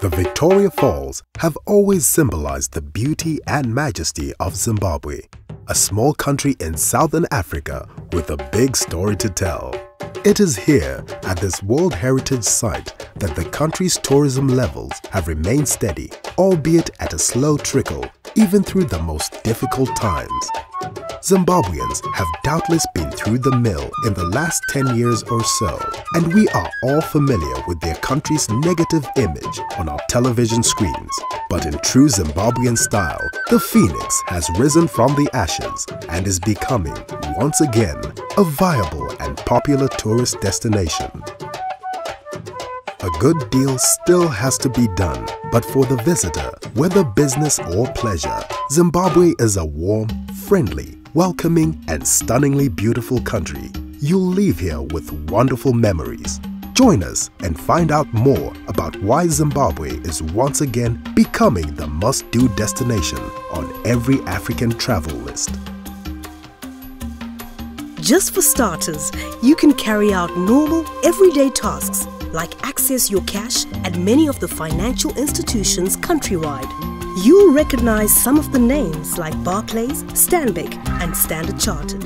The Victoria Falls have always symbolized the beauty and majesty of Zimbabwe, a small country in southern Africa with a big story to tell. It is here, at this World Heritage Site, that the country's tourism levels have remained steady, albeit at a slow trickle, even through the most difficult times. Zimbabweans have doubtless been through the mill in the last 10 years or so, and we are all familiar with their country's negative image on our television screens. But in true Zimbabwean style, the phoenix has risen from the ashes and is becoming, once again, a viable and popular tourist destination. A good deal still has to be done, but for the visitor, whether business or pleasure, Zimbabwe is a warm, friendly, welcoming and stunningly beautiful country. You'll leave here with wonderful memories. Join us and find out more about why Zimbabwe is once again becoming the must-do destination on every African travel list. Just for starters, you can carry out normal, everyday tasks like access your cash at many of the financial institutions countrywide. You'll recognize some of the names like Barclays, Stanbic and Standard Chartered.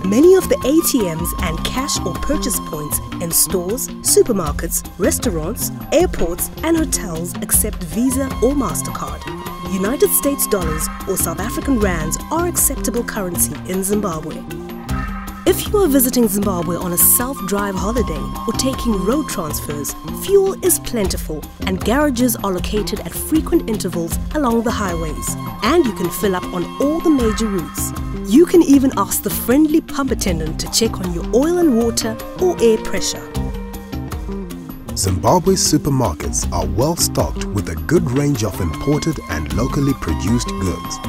Many of the ATMs and cash or purchase points in stores, supermarkets, restaurants, airports and hotels accept Visa or MasterCard. United States dollars or South African rands are acceptable currency in Zimbabwe. If you are visiting Zimbabwe on a self-drive holiday or taking road transfers, fuel is plentiful and garages are located at frequent intervals along the highways, and you can fill up on all the major routes. You can even ask the friendly pump attendant to check on your oil and water or air pressure. Zimbabwe's supermarkets are well stocked with a good range of imported and locally produced goods.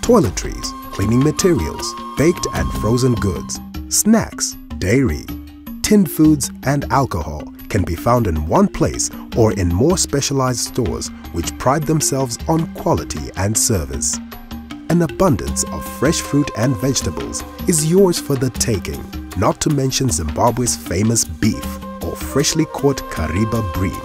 Toiletries, cleaning materials, baked and frozen goods, snacks, dairy, tinned foods and alcohol can be found in one place or in more specialized stores which pride themselves on quality and service. An abundance of fresh fruit and vegetables is yours for the taking, not to mention Zimbabwe's famous beef or freshly caught Kariba bream.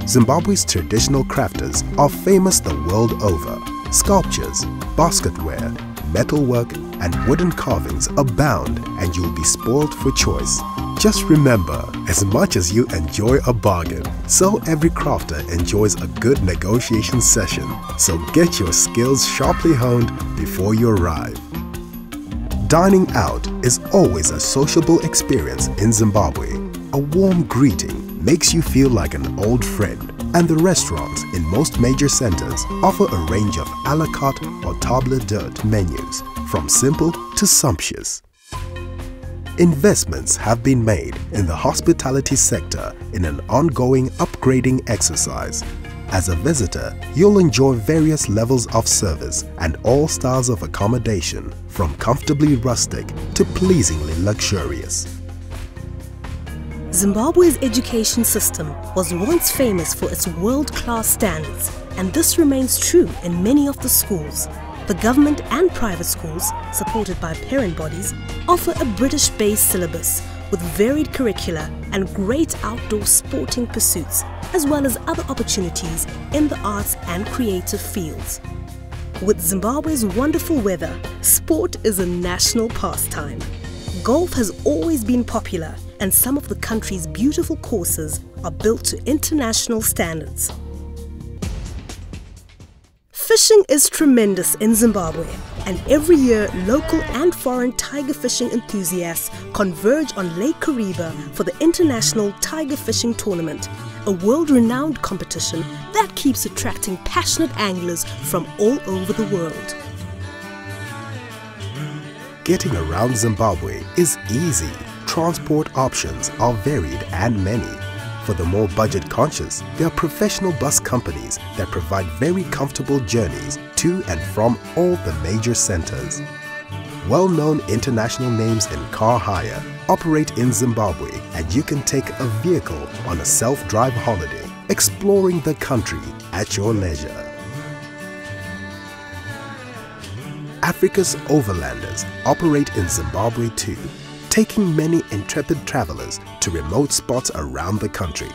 Zimbabwe's traditional crafters are famous the world over. Sculptures, basketware, metalwork and wooden carvings abound and you'll be spoiled for choice. Just remember, as much as you enjoy a bargain, so every crafter enjoys a good negotiation session. So get your skills sharply honed before you arrive. Dining out is always a sociable experience in Zimbabwe. A warm greeting makes you feel like an old friend. And the restaurants in most major centers offer a range of a la carte or table d'hôte menus, from simple to sumptuous. Investments have been made in the hospitality sector in an ongoing upgrading exercise. As a visitor, you'll enjoy various levels of service and all styles of accommodation, from comfortably rustic to pleasingly luxurious. Zimbabwe's education system was once famous for its world-class standards, and this remains true in many of the schools. The government and private schools, supported by parent bodies, offer a British-based syllabus with varied curricula and great outdoor sporting pursuits, as well as other opportunities in the arts and creative fields. With Zimbabwe's wonderful weather, sport is a national pastime. Golf has always been popular, and some of the country's beautiful courses are built to international standards. Fishing is tremendous in Zimbabwe, and every year local and foreign tiger fishing enthusiasts converge on Lake Kariba for the International Tiger Fishing Tournament, a world-renowned competition that keeps attracting passionate anglers from all over the world. Getting around Zimbabwe is easy. Transport options are varied and many. For the more budget-conscious, there are professional bus companies that provide very comfortable journeys to and from all the major centers. Well-known international names in car hire operate in Zimbabwe, and you can take a vehicle on a self-drive holiday, exploring the country at your leisure. Africa's overlanders operate in Zimbabwe too. taking many intrepid travelers to remote spots around the country.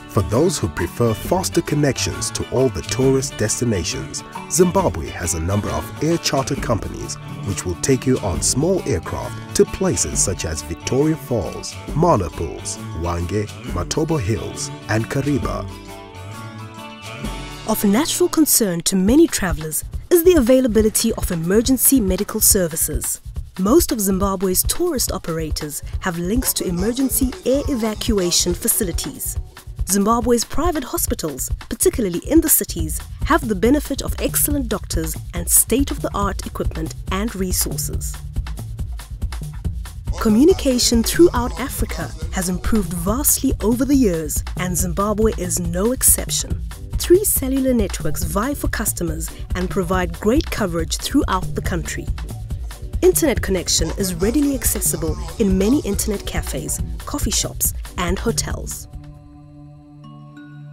For those who prefer faster connections to all the tourist destinations, Zimbabwe has a number of air charter companies which will take you on small aircraft to places such as Victoria Falls, Mana Pools, Hwange, Matobo Hills and Kariba. Of natural concern to many travelers is the availability of emergency medical services. Most of Zimbabwe's tourist operators have links to emergency air evacuation facilities. Zimbabwe's private hospitals, particularly in the cities, have the benefit of excellent doctors and state-of-the-art equipment and resources. Communication throughout Africa has improved vastly over the years, and Zimbabwe is no exception. 3 cellular networks vie for customers and provide great coverage throughout the country. Internet connection is readily accessible in many internet cafes, coffee shops, and hotels.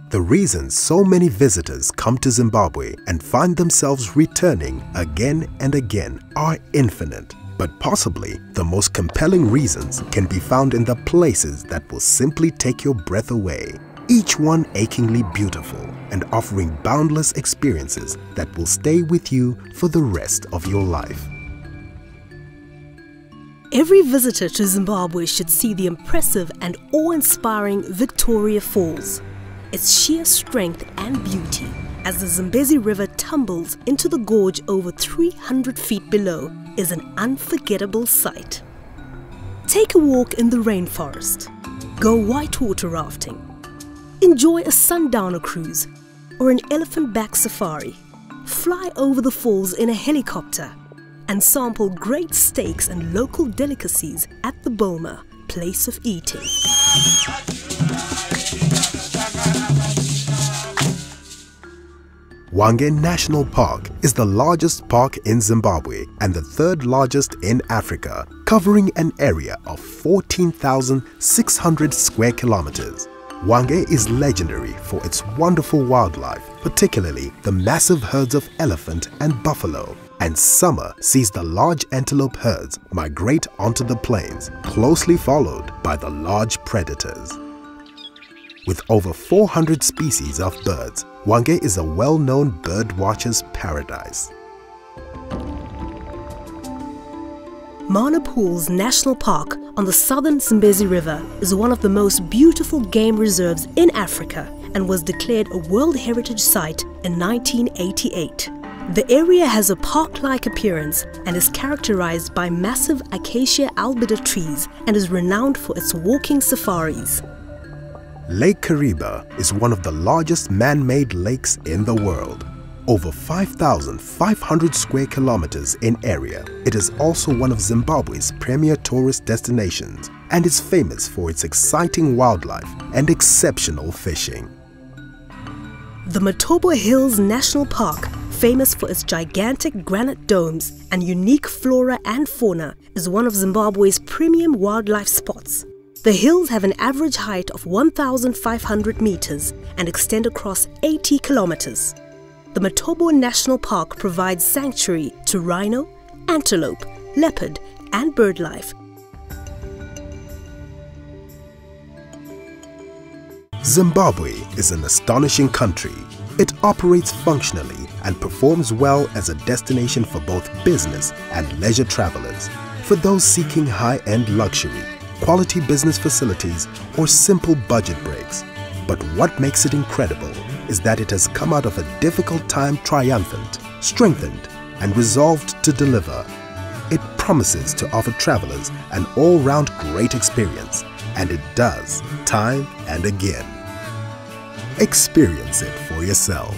The reasons so many visitors come to Zimbabwe and find themselves returning again and again are infinite, but possibly the most compelling reasons can be found in the places that will simply take your breath away, each one achingly beautiful and offering boundless experiences that will stay with you for the rest of your life. Every visitor to Zimbabwe should see the impressive and awe-inspiring Victoria Falls. Its sheer strength and beauty as the Zambezi River tumbles into the gorge over 300 feet below is an unforgettable sight. Take a walk in the rainforest, go whitewater rafting, enjoy a sundowner cruise or an elephant-back safari, fly over the falls in a helicopter and sample great steaks and local delicacies at the Boma, place of eating. Hwange National Park is the largest park in Zimbabwe and the 3rd largest in Africa, covering an area of 14,600 square kilometers. Hwange is legendary for its wonderful wildlife, particularly the massive herds of elephant and buffalo, and summer sees the large antelope herds migrate onto the plains, closely followed by the large predators. With over 400 species of birds, Hwange is a well-known bird watcher's paradise. Mana Pools National Park on the southern Zambezi River is one of the most beautiful game reserves in Africa and was declared a World Heritage Site in 1988. The area has a park-like appearance and is characterized by massive acacia albida trees and is renowned for its walking safaris. Lake Kariba is one of the largest man-made lakes in the world. Over 5,500 square kilometers in area, it is also one of Zimbabwe's premier tourist destinations and is famous for its exciting wildlife and exceptional fishing. The Matobo Hills National Park, famous for its gigantic granite domes and unique flora and fauna, is one of Zimbabwe's premium wildlife spots. The hills have an average height of 1,500 meters and extend across 80 kilometers. The Matobo National Park provides sanctuary to rhino, antelope, leopard, and birdlife. Zimbabwe is an astonishing country. It operates functionally and performs well as a destination for both business and leisure travelers. For those seeking high-end luxury, quality business facilities, or simple budget breaks. But what makes it incredible is that it has come out of a difficult time triumphant, strengthened, and resolved to deliver. It promises to offer travelers an all-round great experience, and it does, time and again. Experience it for yourself.